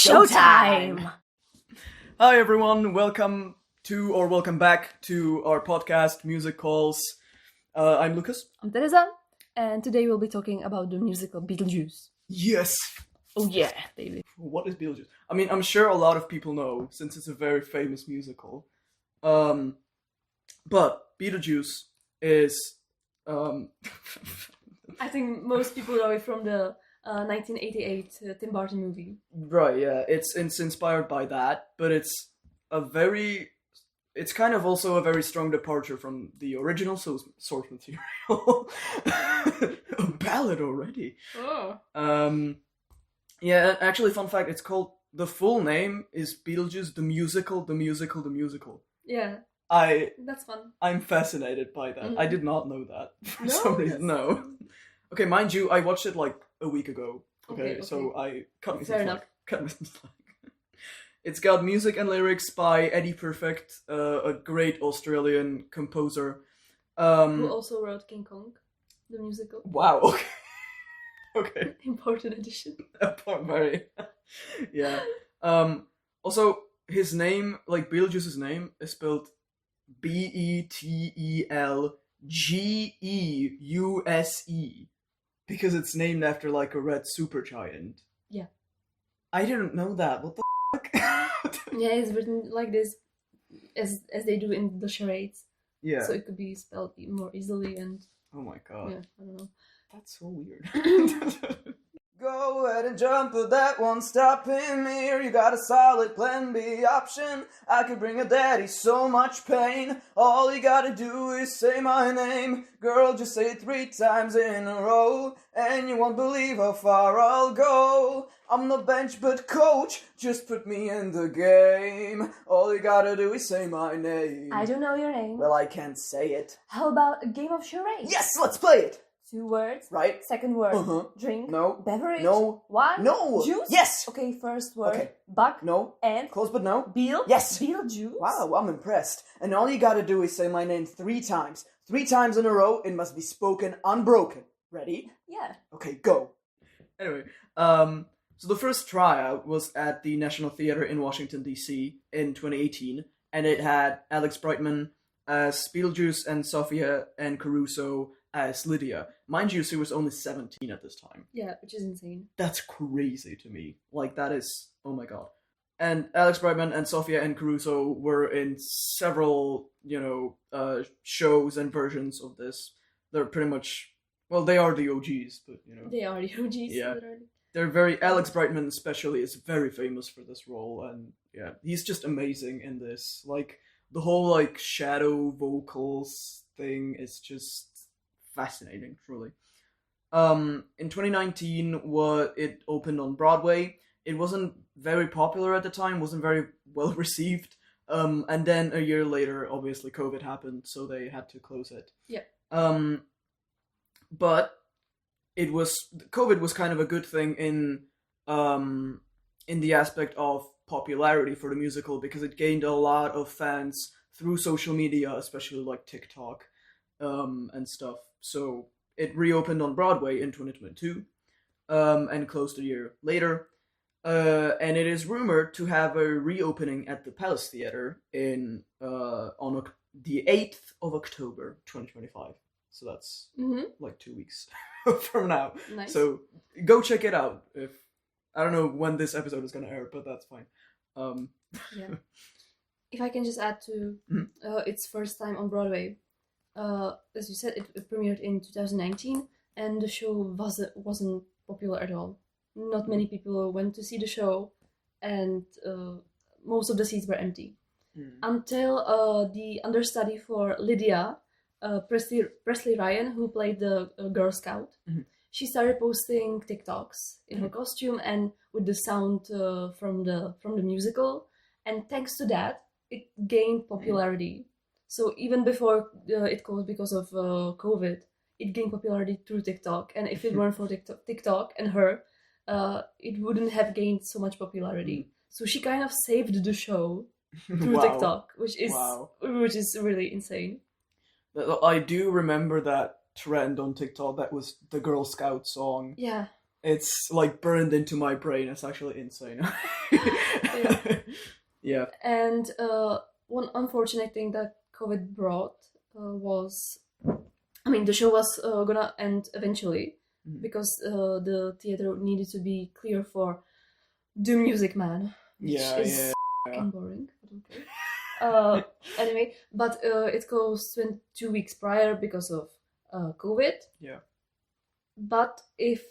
Showtime! Hi everyone, welcome back to our podcast, MusicCalls. I'm Lucas. I'm Tereza, and today we'll be talking about the musical Beetlejuice. Yes! Oh yeah, baby. What is Beetlejuice? I mean, I'm sure a lot of people know, since it's a very famous musical. But Beetlejuice is... I think most people know it from the 1988 Tim Burton movie. Right, yeah, it's inspired by that, but it's kind of also a very strong departure from the original source material. A ballad already. Oh. Yeah, actually, fun fact, the full name is Beetlejuice The Musical, The Musical, The Musical. Yeah. That's fun. I'm fascinated by that. Mm-hmm. I did not know that for No, some reason. No. Okay, mind you, I watched it like a week ago. Okay. So I cut me some slack. It's got music and lyrics by Eddie Perfect, a great Australian composer. Who also wrote King Kong, the musical. Wow, okay. Okay. Important addition. Very. Yeah. Also, his name, like Beetlejuice's name, is spelled Betelgeuse. Because it's named after like a red supergiant. Yeah. I didn't know that. What the fuck? Yeah, it's written like this, as they do in the charades. Yeah. So it could be spelled more easily and... Oh my god. Yeah, I don't know. That's so weird. Go ahead and jump, but that won't stop him here. You got a solid plan B option. I could bring your daddy so much pain. All you gotta do is say my name. Girl, just say it 3 times in a row, and you won't believe how far I'll go. I'm the bench, but coach, just put me in the game. All you gotta do is say my name. I don't know your name. Well, I can't say it. How about a game of charades? Yes, let's play it! 2 words. Right. Second word. Uh-huh. Drink. No. Beverage. No. Wine. No. Juice. Yes. Okay, first word. Okay. Buck. No. And. Close but no. Beetle. Yes. Beetlejuice. Wow, I'm impressed. And all you gotta do is say my name 3 times. 3 times in a row. It must be spoken unbroken. Ready? Yeah. Okay, go. Anyway, so the first tryout was at the National Theatre in Washington, D.C. in 2018, and it had Alex Brightman as Beetlejuice and Sophia and Caruso as Lydia. Mind you, she was only 17 at this time. Yeah, which is insane. That's crazy to me. Like, that is... Oh my god. And Alex Brightman and Sophia and Caruso were in several, shows and versions of this. They're pretty much... Well, they are the OGs, but, They are the OGs, yeah. literally. They're very... Alex Brightman especially is very famous for this role, and yeah, he's just amazing in this. Like, the whole, like, shadow vocals thing is just fascinating, truly. In 2019, it opened on Broadway. It wasn't very popular at the time, wasn't very well received, and then a year later, obviously, COVID happened, so they had to close it. Yeah. But COVID was kind of a good thing in the aspect of popularity for the musical, because it gained a lot of fans through social media, especially like TikTok and stuff. So it reopened on Broadway in 2022 and closed a year later. And it is rumored to have a reopening at the Palace Theatre on the 8th of October 2025. So that's like 2 weeks from now. Nice. So go check it out. I don't know when this episode is going to air, but that's fine. Yeah. If I can just add to its first time on Broadway. As you said, it premiered in 2019, and the show wasn't popular at all. Not many people went to see the show, and most of the seats were empty. Until the understudy for Lydia, Presley Ryan, who played the Girl Scout, she started posting TikToks in her costume and with the sound from the musical, and thanks to that, it gained popularity. So even before it closed because of COVID, it gained popularity through TikTok. And if it weren't for TikTok and her, it wouldn't have gained so much popularity. So she kind of saved the show through TikTok, which is really insane. I do remember that trend on TikTok that was the Girl Scout song. Yeah. It's like burned into my brain. It's actually insane. Yeah. Yeah. And one unfortunate thing that COVID brought was, I mean, the show was gonna end eventually because the theater needed to be clear for The Music Man, which is fucking boring. But okay. Anyway, but it closed 2 weeks prior because of COVID. Yeah. But if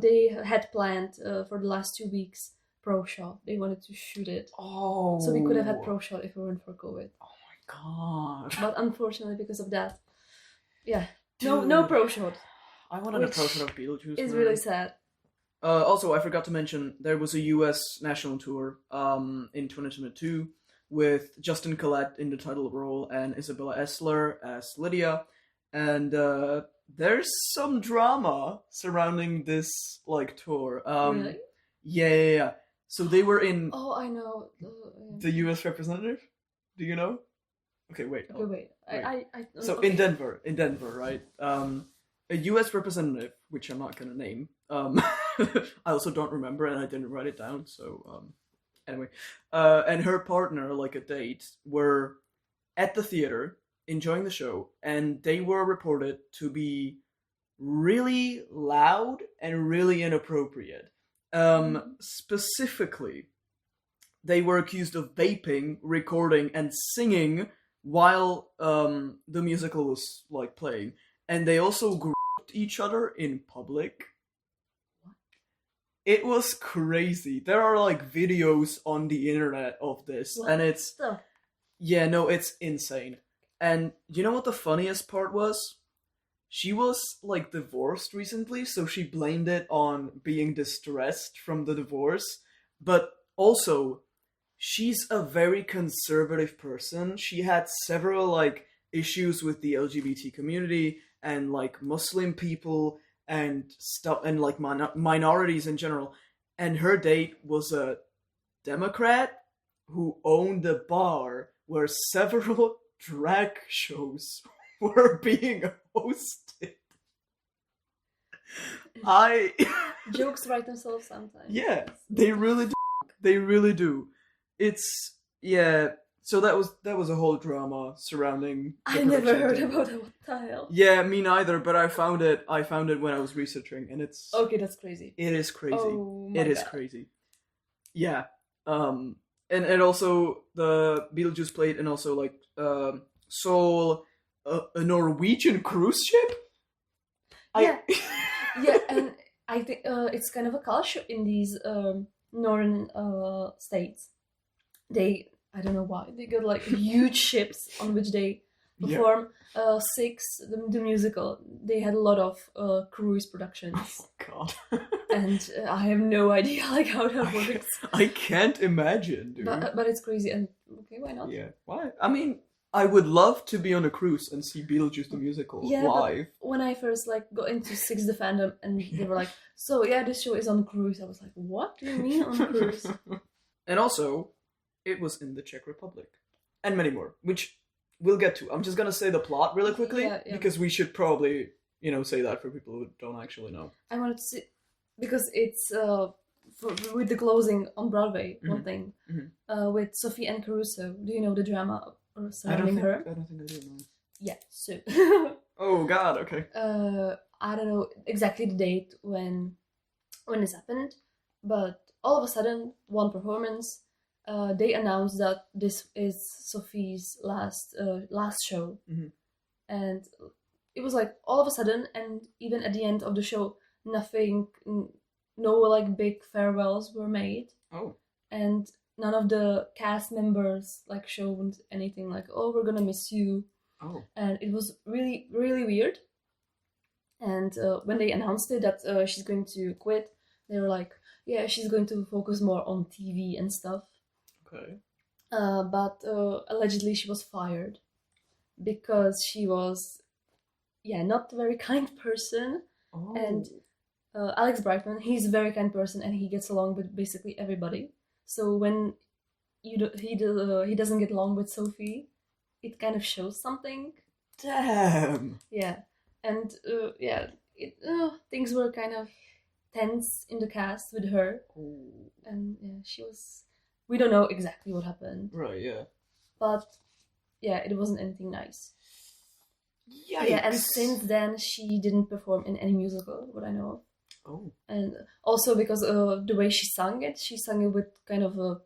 they had planned for the last 2 weeks pro shot, they wanted to shoot it. Oh. So we could have had pro shot if it weren't for COVID. Oh my god. But unfortunately, because of that, yeah, no pro shot. I wanted a pro shot of Beetlejuice. It's really sad. Also, I forgot to mention there was a U.S. national tour in 2022 with Justin Collette in the title role and Isabella Esler as Lydia, and there's some drama surrounding this like tour. Really? Yeah. So they were in. Oh, I know. The U.S. representative. Do you know? Okay, wait. Okay, wait. I So okay. in Denver, right? A U.S. representative, which I'm not gonna name. I also don't remember, and I didn't write it down. So anyway, and her partner, like a date, were at the theater enjoying the show, and they were reported to be really loud and really inappropriate. Specifically, they were accused of vaping, recording, and singing while the musical was like playing, and they also groped each other in public. What? It was crazy. There are like videos on the internet of this, What and it's the? yeah, no, it's insane. And you know what the funniest part was? She was like divorced recently, so she blamed it on being distressed from the divorce, but also she's a very conservative person. She had several like issues with the LGBT community and like Muslim people and stuff, and like minorities in general. And her date was a Democrat who owned a bar where several drag shows were being hosted. Jokes write themselves sometimes. Yeah, they really do. They really do. It's yeah. So that was a whole drama surrounding. I never heard about it. What the hell? Yeah, me neither. But I found it when I was researching, and it's Okay, that's crazy. It is crazy. Oh my It is God. crazy. Yeah. And also the Beetlejuice played, and also like Seoul, a Norwegian cruise ship. Yeah. Yeah, and I think it's kind of a culture in these northern states. I don't know why, they got like huge ships on which they perform. Six, the musical, they had a lot of cruise productions. Oh God. And I have no idea like how that works. I can't imagine, dude. But it's crazy, and okay, why not? Yeah. Why? I mean, I would love to be on a cruise and see Beetlejuice the Musical live. But when I first like got into Six the fandom, and they were like, "So yeah, this show is on cruise," I was like, "What do you mean on cruise?" And also, it was in the Czech Republic, and many more, which we'll get to. I'm just gonna say the plot really quickly because we should probably, say that for people who don't actually know. I wanted to see because it's with the closing on Broadway. Mm-hmm. One thing with Sophie and Caruso. Do you know the drama surrounding her? I don't think I do know. Yeah. So. Oh God. Okay. I don't know exactly the date when this happened, but all of a sudden, one performance, they announced that this is Sophie's last show, and it was like all of a sudden, and even at the end of the show, no like big farewells were made. Oh. And none of the cast members like showed anything like, "Oh, we're gonna miss you." Oh. And it was really, really weird. And when they announced it that she's going to quit, they were like, "Yeah, she's going to focus more on TV and stuff." Okay. But allegedly she was fired because she was, not a very kind person. Oh. And Alex Brightman, he's a very kind person, and he gets along with basically everybody. So when he doesn't get along with Sophie, it kind of shows something. Damn. Yeah, and things were kind of tense in the cast with her, Ooh. and yeah, she was. We don't know exactly what happened, Right, yeah. but yeah, it wasn't anything nice. Yikes. Yeah, and since then she didn't perform in any musical, what I know of. Oh. And also because the way she sang it with kind of a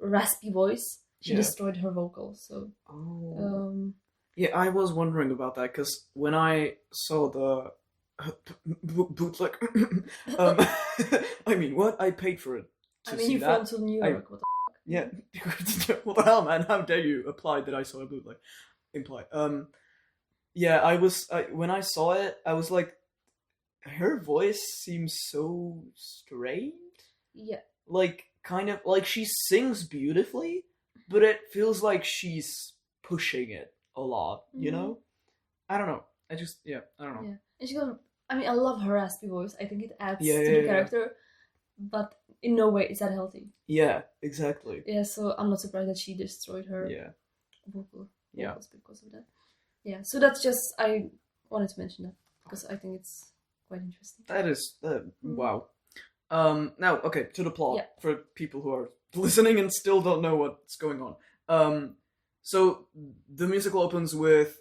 raspy voice. She destroyed her vocals. So. Oh. Yeah, I was wondering about that because when I saw the bootleg, I mean, what I paid for it to see you that. flew to New York. What the fuck? Yeah, what the hell, man? How dare you apply that I saw a bootleg? Imply. Yeah, when I saw it, I was like, her voice seems so strained. Yeah. Like, kind of, like she sings beautifully, but it feels like she's pushing it a lot, you know? I don't know. I don't know. Yeah. And she goes, I mean, I love her raspy voice. I think it adds Yeah, to the character, but in no way is that healthy. Yeah, exactly. Yeah, so I'm not surprised that she destroyed her vocals because of that. Yeah, so that's just, I wanted to mention that because I think it's quite interesting. That is, wow. Now, okay, to the plot for people who are listening and still don't know what's going on. So the musical opens with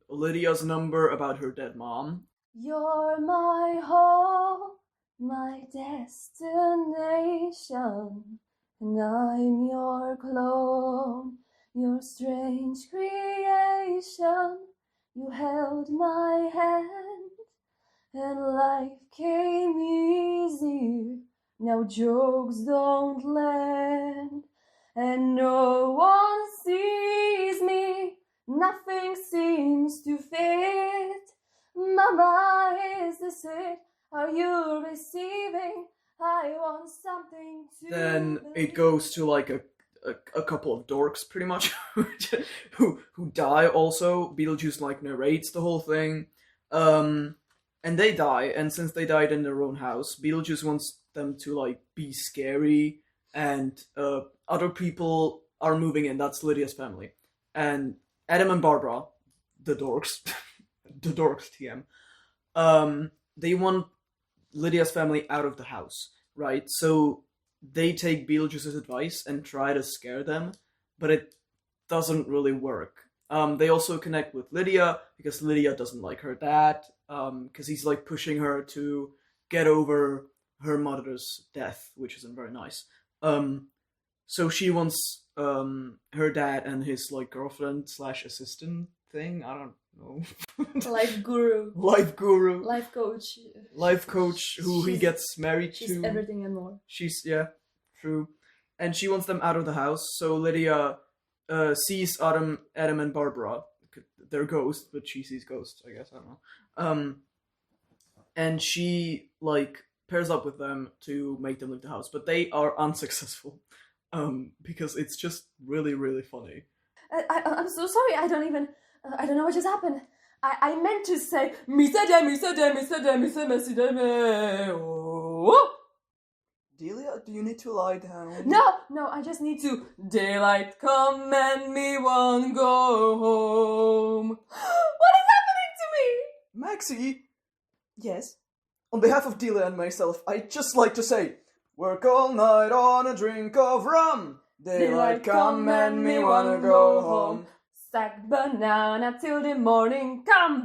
Lydia's number about her dead mom. You're my hope, my destination, and I'm your clone, your strange creation. You held my hand, and life came easy. Now jokes don't land, and no one sees me. Nothing seems to fit. Mama, is this it? Are you receiving? I want something to. Then it goes to like a couple of dorks, pretty much, who die. Also, Beetlejuice like narrates the whole thing, and they die. And since they died in their own house, Beetlejuice wants them to like be scary, and other people are moving in. That's Lydia's family, and Adam and Barbara, the dorks, the dorks TM. They want Lydia's family out of the house, right? So they take Beetlejuice's advice and try to scare them, but it doesn't really work. They also connect with Lydia because Lydia doesn't like her dad, because he's like pushing her to get over her mother's death, which isn't very nice. So she wants her dad and his like girlfriend / assistant thing. I don't know. Life guru. Life guru. Life coach. Life coach who he gets married to. She's everything and more. She's, yeah, true. And she wants them out of the house. So Lydia sees Adam and Barbara. They're ghosts, but she sees ghosts, I guess. I don't know. And she, like, pairs up with them to make them leave the house. But they are unsuccessful. Because it's just really, really funny. I'm so sorry. I don't know what just happened. I meant to say, Delia, do you need to lie down? No, I just need to. Daylight come and me one go home. What is happening to me? Maxie? Yes? On behalf of Delia and myself, I'd just like to say, work all night on a drink of rum. Daylight come and me wanna go home. Stack banana till the morning come.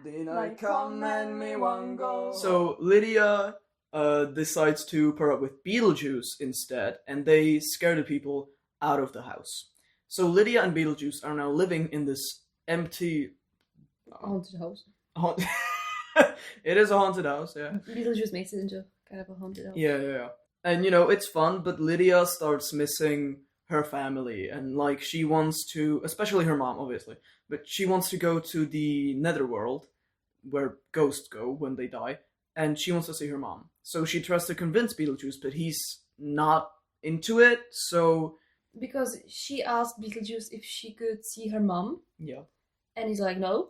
Daylight come and me wanna go. So Lydia decides to pair up with Beetlejuice instead, and they scare the people out of the house. So Lydia and Beetlejuice are now living in this empty haunted house. It is a haunted house, yeah. Beetlejuice makes it into kind of a haunted house. Yeah. And you know, it's fun, but Lydia starts missing her family, and like she wants to, especially her mom, obviously, but she wants to go to the netherworld where ghosts go when they die, and she wants to see her mom. So she tries to convince Beetlejuice, but he's not into it, so... Because she asked Beetlejuice if she could see her mom. Yeah. And he's like, no.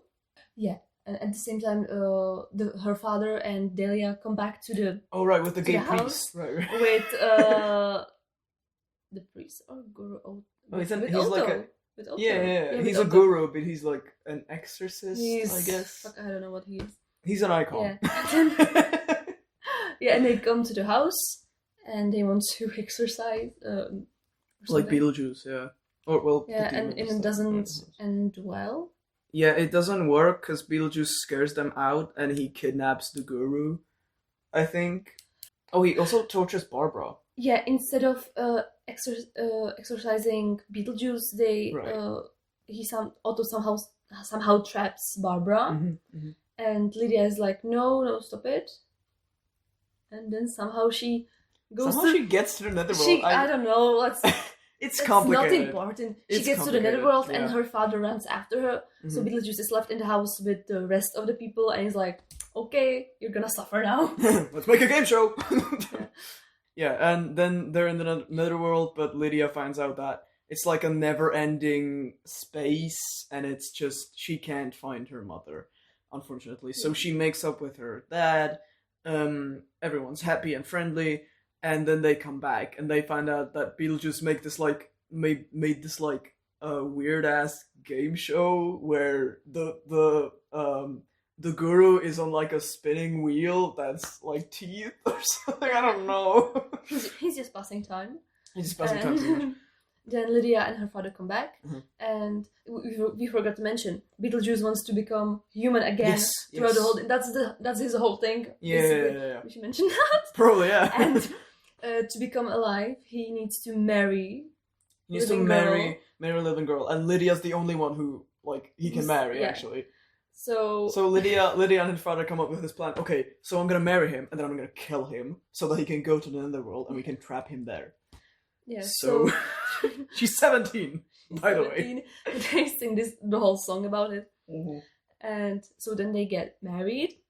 Yeah. And at the same time, her father and Delia come back to the... Oh, right, with the gay priest. Right. With the priest or guru. He's like a... With Otto. Yeah. He's a guru, but he's like an exorcist, I guess. Fuck, I don't know what he is. He's an icon. Yeah. Yeah, and they come to the house and they want to exercise. Like Beetlejuice, yeah. Or well, yeah, and it doesn't end well. Yeah, it doesn't work because Beetlejuice scares them out and he kidnaps the guru, I think. Oh, he also tortures Barbara. Yeah, instead of exercising Beetlejuice, Otto somehow traps Barbara, and Lydia is like, no, stop it. And then somehow she goes. She gets to the netherworld. I don't know. It's complicated. Not important. She gets to the netherworld, and her father runs after her. Mm-hmm. So Beetlejuice is left in the house with the rest of the people, and he's like, "Okay, you're gonna suffer now. Let's make a game show." Yeah, and then they're in the netherworld, but Lydia finds out that it's like a never-ending space, and it's just she can't find her mother, unfortunately. So she makes up with her dad. Everyone's happy and friendly. And then they come back and they find out that Beetlejuice made this weird ass game show where the guru is on like a spinning wheel that's like teeth or something. I don't know. He's just passing time. He's just passing time. Then Lydia and her father come back, and we forgot to mention Beetlejuice wants to become human again throughout the whole. That's his whole thing. Yeah. We should mention that. Probably, yeah. And to become alive, he needs to marry. He needs to marry a living girl, and Lydia's the only one who he can marry actually. So Lydia and her father come up with this plan. Okay, so I'm gonna marry him, and then I'm gonna kill him so that he can go to the netherworld, and we can trap him there. Yeah. So she's 17, by the way. They sing the whole song about it, and so then they get married.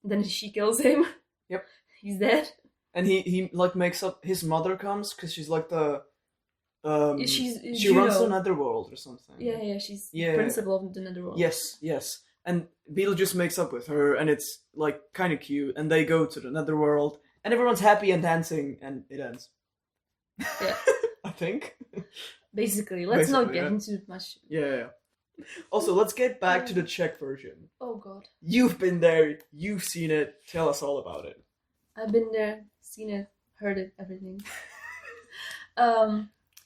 Then she kills him. Yep. He's dead. And he makes up. His mother comes because she's like the. She Juno. runs the netherworld or something. Yeah. She's principal of the netherworld. Yes. And Beetlejuice makes up with her, and it's like kind of cute. And they go to the netherworld, and everyone's happy and dancing, and it ends. Yeah. I think. Basically, let's not get into much. Yeah. Also, let's get back to the Czech version. Oh God. You've been there. You've seen it. Tell us all about it. I've been there, seen it, heard it, everything.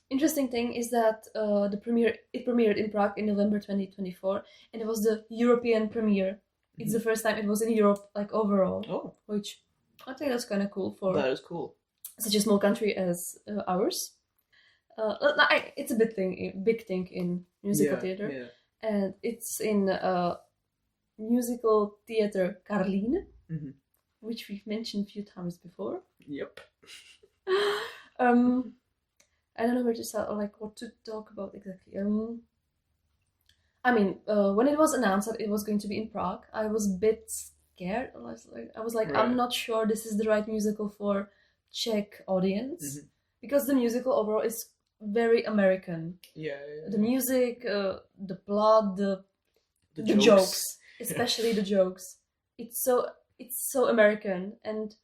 Interesting thing is that it premiered in Prague in November 2024, and it was the European premiere. It's the first time it was in Europe, overall. Oh. Which I think that's kind of cool for. That is cool. Such a small country as ours. It's a big thing in musical theater, and it's in musical theater Karlín, which we've mentioned a few times before. Yep. I don't know where to start or what to talk about exactly. When it was announced that it was going to be in Prague, I was a bit scared. I was like, I'm not sure this is the right musical for Czech audience, because the musical overall is very American. Yeah. The music, the plot, the jokes, especially the jokes. It's so American, and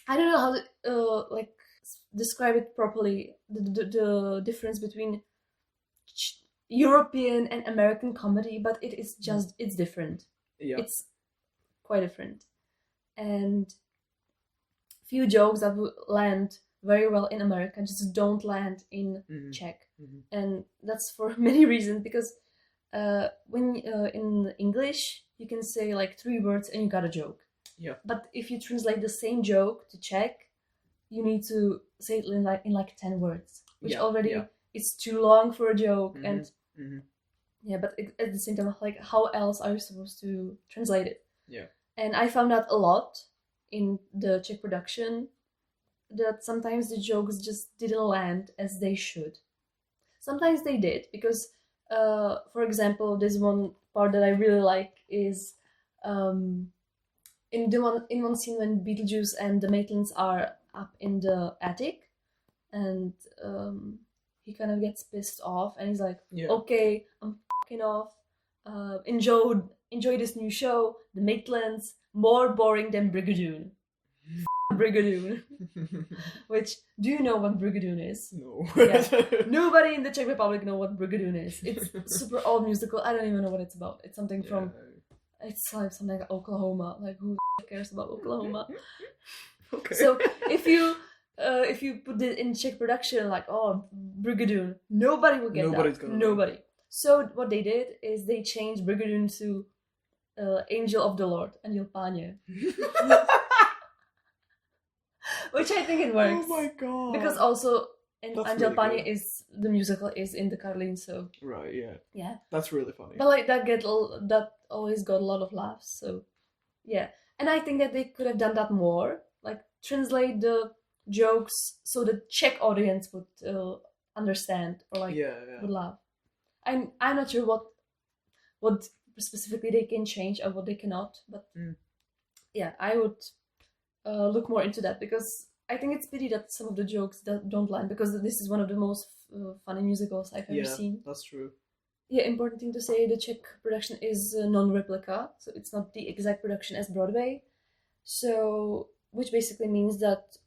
I don't know how to describe it properly. The difference between European and American comedy, but it is just it's different. Yeah, it's quite different, and few jokes that would land very well in America just don't land in Czech, and that's for many reasons. Because when in English you can say 3 words and you got a joke. Yeah. But if you translate the same joke to Czech, you need to say it in 10 words, which already is too long for a joke, and but at the same time, how else are you supposed to translate it? Yeah. And I found out a lot in the Czech production that sometimes the jokes just didn't land as they should. Sometimes they did, because for example, there's one part that I really like is in one scene when Beetlejuice and the Maitlands are up in the attic, and he kind of gets pissed off, and he's like, okay, I'm f***ing off, enjoy this new show, the Maitlands, more boring than Brigadoon. Brigadoon. Which, do you know what Brigadoon is? No. Nobody in the Czech Republic know what Brigadoon is. It's super old musical. I don't even know what it's about. It's something from It's like something like Oklahoma. Like, who cares about Oklahoma? Okay. So if you put it in Czech production, like, oh, Brigadoon, nobody would get Nobody's that. gonna know. Nobody. So what they did is they changed Brigadoon to Angel of the Lord, Anděl Páně. Which I think it works. Oh my god. Because also Anděl really Páně good. is the musical is in the Karlín, so Right, yeah. yeah. That's really funny. But like that always got a lot of laughs, so yeah. And I think that they could have done that more, like translate the jokes so the Czech audience would understand or like would laugh. I'm not sure what specifically they can change or what they cannot, but yeah, I would look more into that, because I think it's pity that some of the jokes don't land, because this is one of the most funny musicals I've ever seen. That's true. Yeah, important thing to say, the Czech production is non-replica, so it's not the exact production as Broadway. So, which basically means that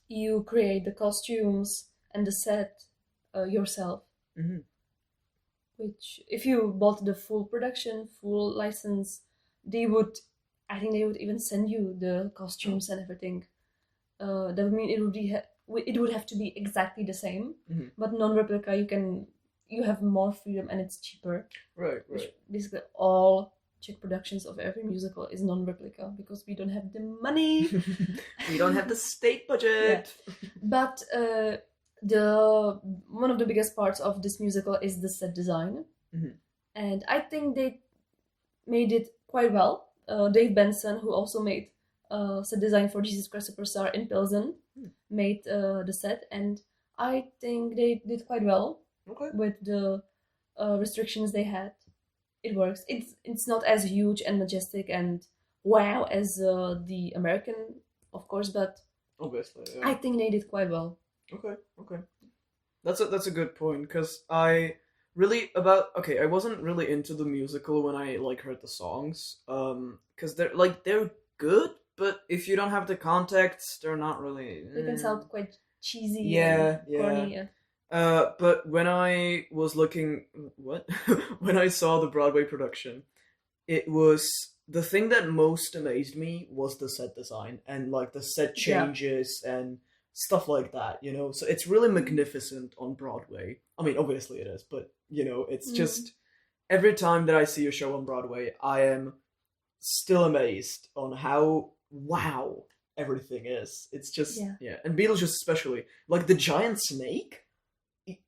you create the costumes and the set yourself. Mm-hmm. Which, if you bought the full production, full license, I think they would even send you the costumes and everything. That would mean it would have to be exactly the same. Mm-hmm. But non-replica, you have more freedom and it's cheaper. Right. Which basically all Czech productions of every musical is non-replica, because we don't have the money. We don't have the state budget. Yeah. But one of the biggest parts of this musical is the set design. Mm-hmm. And I think they made it quite well. Dave Benson, who also made set design for Jesus Christ Superstar in Pilsen, made the set, and I think they did quite well. Okay. With the restrictions they had. It works. It's not as huge and majestic and wow as the American, of course, but obviously, yeah. I think they did quite well. Okay. That's a good point, because I wasn't really into the musical when I like heard the songs, because they're good, but if you don't have the context, they're not really. They can sound quite cheesy. Yeah. Corny. Yeah. But when I was looking, when I saw the Broadway production, it was the thing that most amazed me was the set design and like the set changes and stuff like that, you know? So it's really magnificent on Broadway. I mean, obviously it is, but you know, it's just every time that I see a show on Broadway, I am still amazed on how wow everything is. It's just, and Beetlejuice especially, like the giant snake.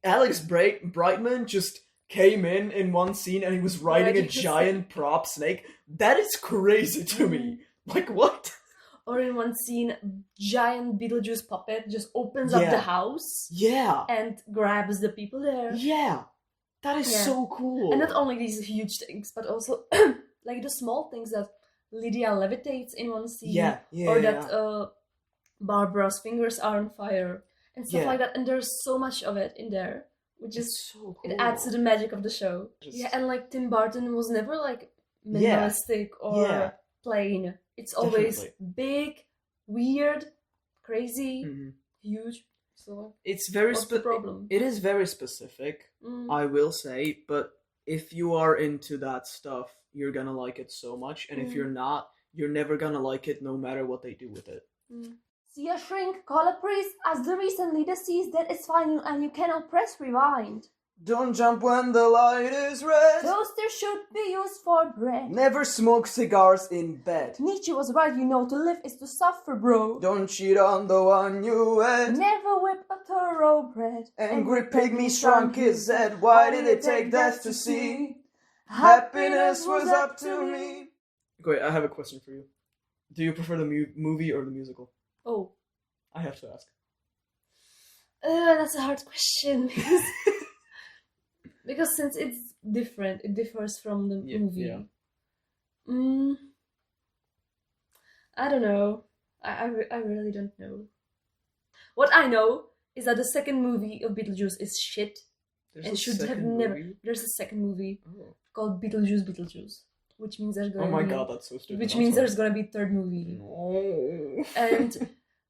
Alex Brightman just came in one scene and he was riding a giant prop snake. That is crazy to me. Like, what? Or in one scene, giant Beetlejuice puppet just opens up the house. Yeah. And grabs the people there. Yeah. That is so cool. And not only these huge things, but also like the small things that Lydia levitates in one scene. Or that Barbara's fingers are on fire. And stuff like that, and there's so much of it in there, which is so cool. It adds to the magic of the show. And like Tim Burton was never like minimalistic or plain. It's always big, weird, crazy, huge. So it's very problem. It is very specific, I will say. But if you are into that stuff, you're gonna like it so much, and if you're not, you're never gonna like it, no matter what they do with it. See a shrink, call a priest, ask the recently deceased that it's fine and you cannot press rewind. Don't jump when the light is red. Toaster should be used for bread. Never smoke cigars in bed. Nietzsche was right, you know, to live is to suffer, bro. Don't cheat on the one you wed. Never whip a thoroughbred. Angry pygmy shrunk his head. Why did it take death to see? Happiness was up to me. Wait, I have a question for you. Do you prefer the movie or the musical? Oh. I have to ask. That's a hard question. Because since it's different, it differs from the movie. Yeah. I don't know. I really don't know. What I know is that the second movie of Beetlejuice is shit. There's a second movie called Beetlejuice. Which means there's gonna be... Oh my god, that's so stupid. Which means there's gonna be a third movie. No. And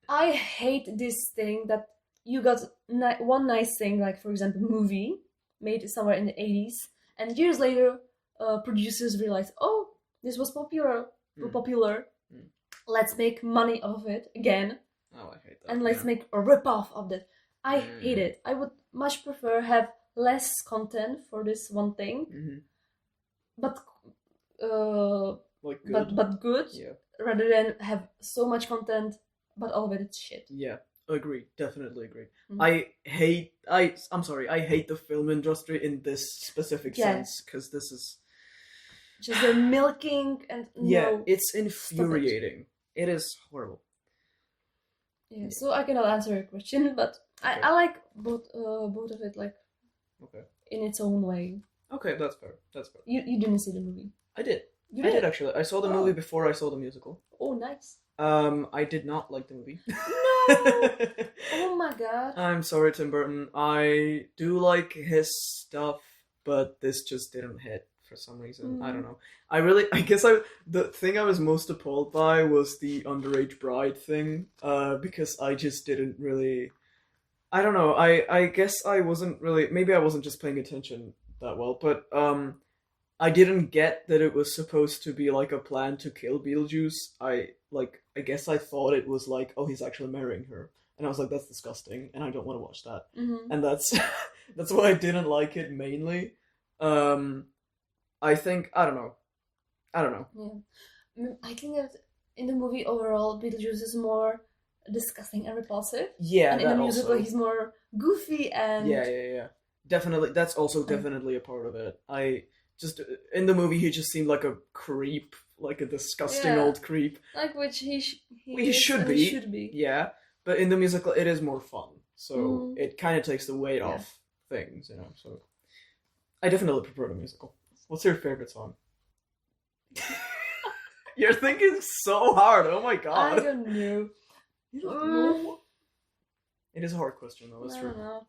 I hate this thing that you got one nice thing, like for example, movie made somewhere in the 80s, and years later, producers realized, oh, this was popular. Mm. Let's make money off it again, Oh, I hate that. and let's make a rip-off of that. I hate it. I would much prefer have less content for this one thing, but like good. but good, Yeah. rather than have so much content, but all of it is shit. Yeah, agree. Definitely agree. I hate the film industry in this specific sense, because this is just the milking and it's infuriating. It is horrible. Yeah, so I cannot answer your question, but okay. I like both of it, like, in its own way. Okay, that's fair. You didn't see the movie? I did. You did? I did actually. I saw the movie before I saw the musical. Oh, nice. I did not like the movie. No! Oh my god. I'm sorry, Tim Burton. I do like his stuff, but this just didn't hit for some reason. I don't know. The thing I was most appalled by was the underage bride thing, because I just didn't really... I don't know, I guess I wasn't really... Maybe I wasn't just paying attention that well, but I didn't get that it was supposed to be like a plan to kill Beetlejuice. I guess I thought it was like, oh, he's actually marrying her. And I was like, that's disgusting, and I don't want to watch that. And that's why I didn't like it mainly. I think, I don't know. Yeah. I think that in the movie overall, Beetlejuice is more disgusting and repulsive. Yeah, and in the musical, he's more goofy and... Yeah. Definitely, that's also definitely a part of it. In the movie, he just seemed like a creep, like a disgusting old creep. Like, which he should be. He should be. Yeah, but in the musical, it is more fun. So it kind of takes the weight off things, so... I definitely prefer the musical. What's your favorite song? You're thinking so hard. Oh my god. I don't know. You don't know? It is a hard question, though. That's true. I don't know.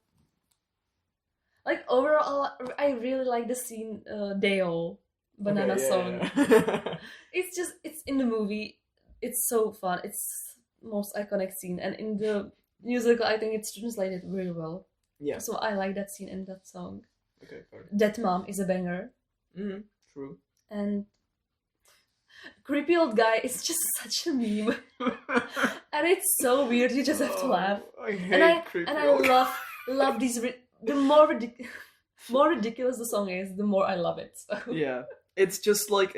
Like, overall, I really like the scene, Deo banana song. Yeah. It's in the movie. It's so fun. It's most iconic scene. And in the musical, I think it's translated really well. Yeah. So I like that scene and that song. Okay, fair. That Mom is a banger. True. And creepy old guy is just such a meme. And it's so weird, you just have to laugh. I hate creepy old guy. love these... the more ridiculous the song is, the more I love it. So. Yeah. It's just like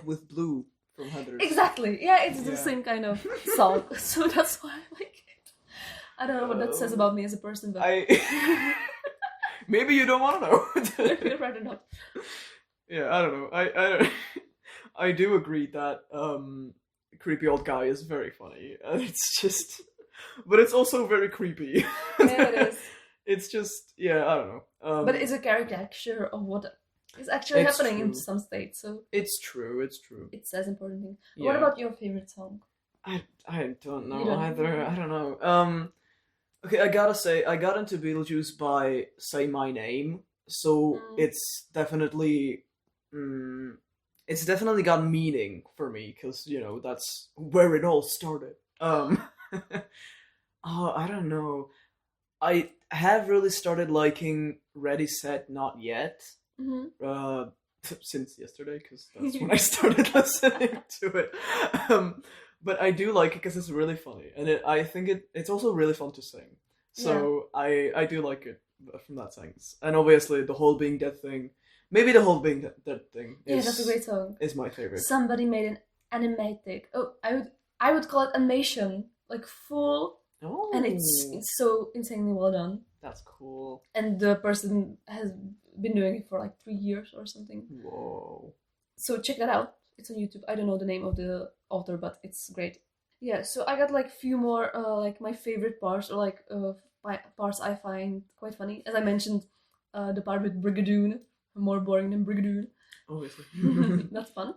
with Blue from Heathers. Exactly. Yeah, it's the same kind of song. So that's why I like it. I don't know what that says about me as a person, but... Maybe you don't want to know. I'd rather not. Yeah, I don't know. I do agree that creepy old guy is very funny. It's just... But it's also very creepy. Yeah, it is. It's just... Yeah, I don't know. But it's a caricature of what is actually happening in some states, so... It's true. It says important things. Yeah. What about your favorite song? I don't know either. I don't know. Okay, I gotta say, I got into Beetlejuice by Say My Name, so it's definitely got meaning for me, because, that's where it all started. I don't know. I have really started liking Ready, Set, Not Yet, since yesterday, because that's when I started listening to it. But I do like it because it's really funny, and I think it's also really fun to sing. So I do like it from that sense. And obviously the whole Being Dead thing, maybe the whole Being Dead thing is... that's a great song. Is my favorite. Somebody made an animatic... Oh, I would call it animation. Like full... Oh. And it's so insanely well done. That's cool. And the person has been doing it for like 3 years or something. Whoa. So check that out. It's on YouTube. I don't know the name of the author, but it's great. Yeah, so I got like few more like my favorite parts, or like parts I find quite funny. As I mentioned, the part with Brigadoon, more boring than Brigadoon. Obviously. That's fun.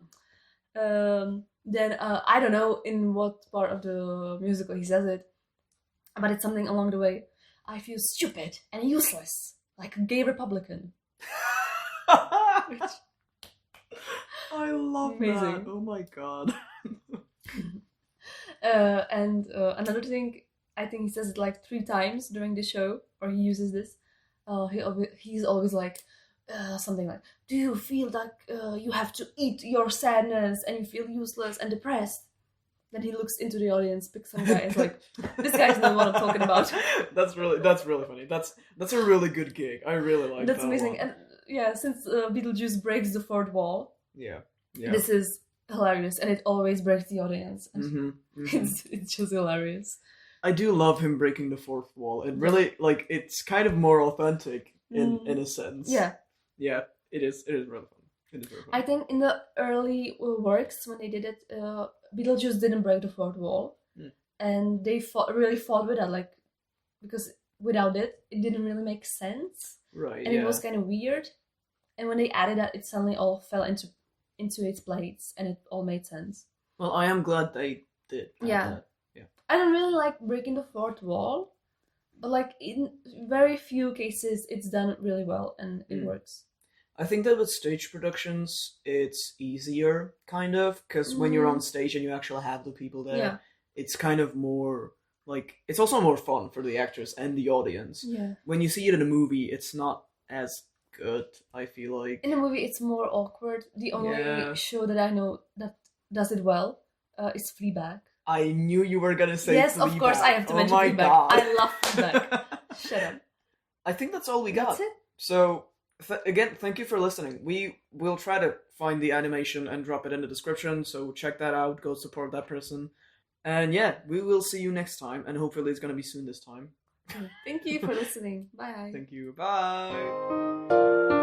Then I don't know in what part of the musical he says it, but it's something along the way. I feel stupid and useless, like a gay Republican. Which... I love that. Oh my god. And another thing, I think he says it like 3 times during the show, or he uses this. He's always like, something like, do you feel like you have to eat your sadness and you feel useless and depressed? Then he looks into the audience, picks some guy, and is like, this guy's not what I'm talking about. That's really funny. That's a really good gig. I really like that. That's amazing. And yeah, since Beetlejuice breaks the fourth wall, yeah. This is hilarious, and it always breaks the audience. Mm-hmm. It's just hilarious. I do love him breaking the fourth wall. It really, like, it's kind of more authentic in a sense. Yeah. Yeah, it is really fun. It is really fun. I think in the early works, when they did it, Beetlejuice didn't break the fourth wall. And they really fought with that, like, because without it didn't really make sense. Right, and it was kind of weird. And when they added that, it suddenly all fell into its place, and it all made sense. Well, I am glad they did. Yeah. I don't really like breaking the fourth wall, but like in very few cases, it's done really well and it works. I think that with stage productions, it's easier, kind of, because when you're on stage and you actually have the people there, it's kind of more, like, it's also more fun for the actors and the audience. Yeah. When you see it in a movie, it's not as good, I feel like. In a movie, it's more awkward. The only show that I know that does it well is Fleabag. I knew you were gonna say yes, Fleabag. Of course I have to mention Fleabag. God. I love Fleabag. Shut up. I think that's all we got. That's it. So, again, thank you for listening. We will try to find the animation and drop it in the description, so check that out. Go support that person. And yeah, we will see you next time, and hopefully it's gonna be soon this time. Thank you for listening. Bye. Thank you. Bye.